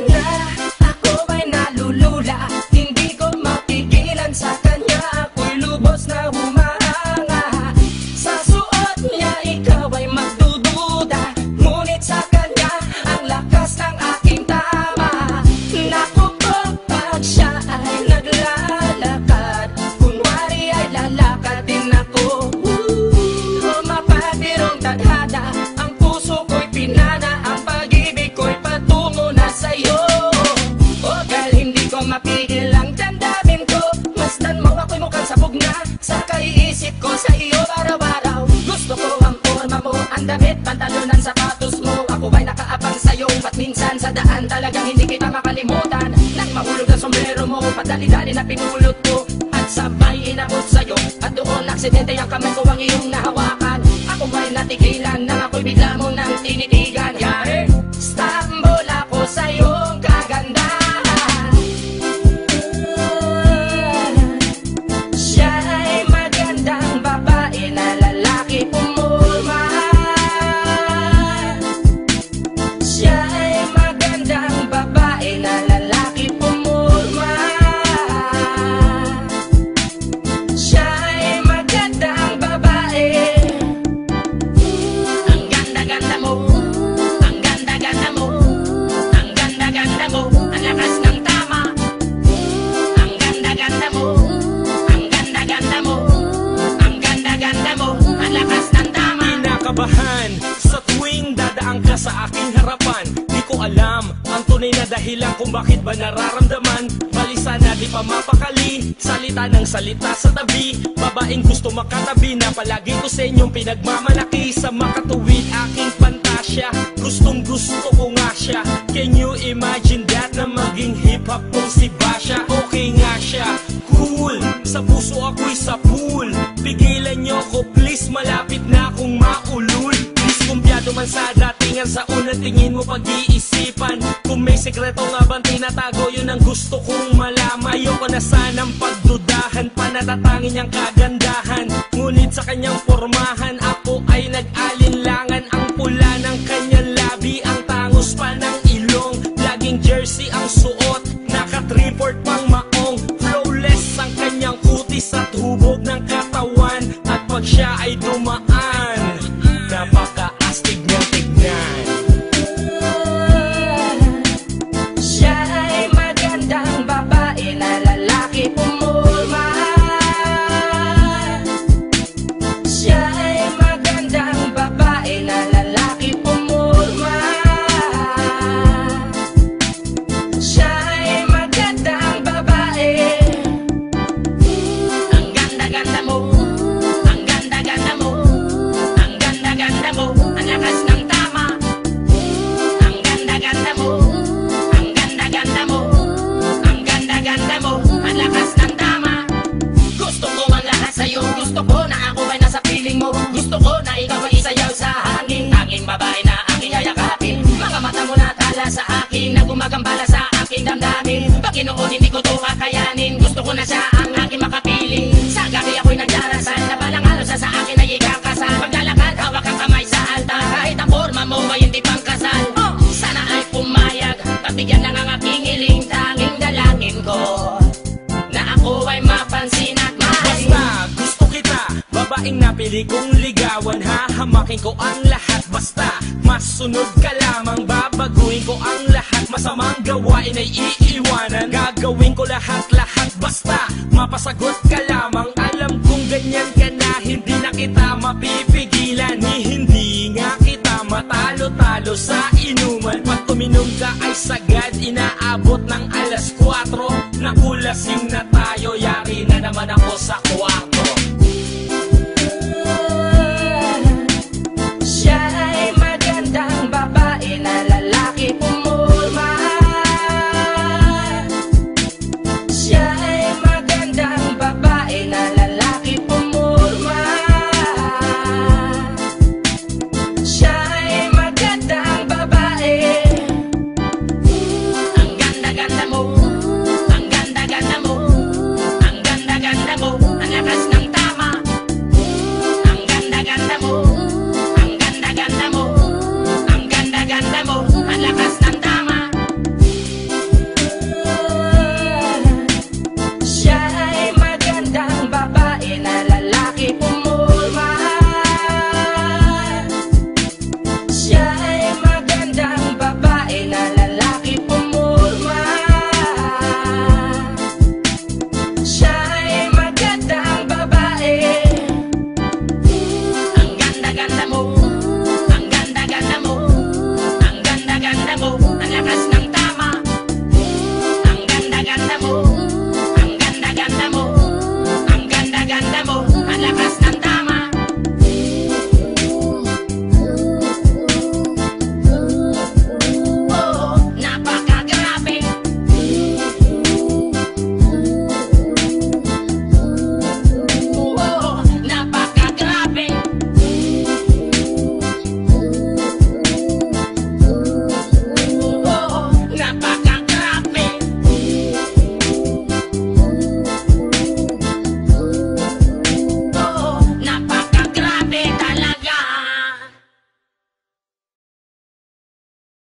na, ako ay nalulula. Hindi ko mapigilan sa kanya, ako'y lubos na humahanga. Sa suot niya ikaw ay magdududa, ngunit sa kanya ang lakas ng aking tama. Naku po, pag siya ay naglalakad, kunwari ay lalakad din ako. Mapatirong tadhana, ang puso ko'y pinana, ang pag-ibig ko'y patungo na sa'yo. O dahil hindi ko mapigil ang damdamin ko, masdan mo ako'y mukhang sabog na sa kaiisip ko sa iyo araw-araw. Gusto ko ang forma mo, ang damit, pantalonan, sapatos mo. Ako ay nakaabang sa'yo, at minsan sa daan talagang hindi kita makalimutan. Nang mahulog ang sombrero mo, padali-dali na pinulot ko, at sabay inabot sa'yo. At doon aksidente ang kamay ko ang iyong nahawakan. Ako ay natigilan, nang ako'y bigla mo nang tinitigan. Yari, stambol ako sa iyong kagandahan. Siya ay magandang babae na lalaki pumulma. Siya ay magandang babae na lalaki pumulma. Siya ay magandang babae. Ang ganda-ganda mo, ang ganda-ganda mo, ang ganda-ganda mo, ang lakas ng tama. Ang ganda-ganda mo, ang ganda-ganda mo, ang ganda-ganda mo, ang lakas ng tama. Kinakabahan sa tuwing dadaan ka sa aking harapan. Di ko alam ang tunay na dahilan kung bakit ba nararamdaman. Balisa na di pa mapakali, salita ng salita sa tabi. Babaeng gusto makatabi na palagi ko sa inyong pinagmamalaki. Sa makatuwid aking pantasya, gustong gusto ko nga siya. Can you imagine that, na maging hip-hop kong si Basha? Okay nga siya, cool, sa puso ako'y sa pool. Pigilan nyo ko please, malapit na akong maulul. Diskumpiyado man sa datingan, sa unang tingin mo pag-iisipan. Kung may sekreto nga bang tinatago, yun ang gusto kong malaman. Ayoko na sanang pagdudahan, panatatangin niyang kagandahan. Ngunit sa kanyang pormahan, ako ay nag-alinlangan. Ang pula ng kanyang labi, ang tangos pa ng ilong. Laging jersey ang suot, naka-3-4 pang maong. Flawless ang kanyang kutis at hubog ng katawan. At pag siya ay dumaan, napaka-astig niyang tignan. Siya ay magandang babae na lalaki pumulma. Siya ay magandang babae na lalaki pumulma. Siya ay magandang babae. Ang ganda-ganda mo, ang ganda-ganda mo, ang ganda-ganda mo, ang lakas ng tama. Ang ganda-ganda mo, ang ganda-ganda mo, ang ganda-ganda mo, ang lakas ng tama. Gusto ko ang lahat sa'yo, gusto ko na ako ay nasa piling mo. Gusto ko na ikaw ay isayaw sa hangin, tanging babae na aking yayakapin. Mga mata mo na tala sa akin, na gumagambala sa aking damdamin. Paginoon hindi ko to kakayanin, gusto ko na siya ang aking makapiling. Sa gabi ako'y nagdarasal, na balang halos sa akin ay ikakasal. Paglalakad, hawak ang kamay sa altar, kahit ang forma mo ay hindi pang kasal. Sana ay pumayag, pagbigyan lang ang aking hiling. Tanging dalangin ko na ako ay mapansin at mahalin. Basta gusto kita, babaeng napili kong ligawan. Hahamakin ko ang lahat, basta masunod ka lamang. Babaguhin ko ang lahat, masamang gawain ay iiwanan. Gagawin ko lahat-lahat, basta mapasagot ka lamang. Alam kong ganyan ka na, hindi na kita mapipigilan. Hindi nga kita matalo-talo sa inuman. Pag uminom ka ay sagad, inaabot ng alas 4. Nakulasing na tayo, yari na naman ako sa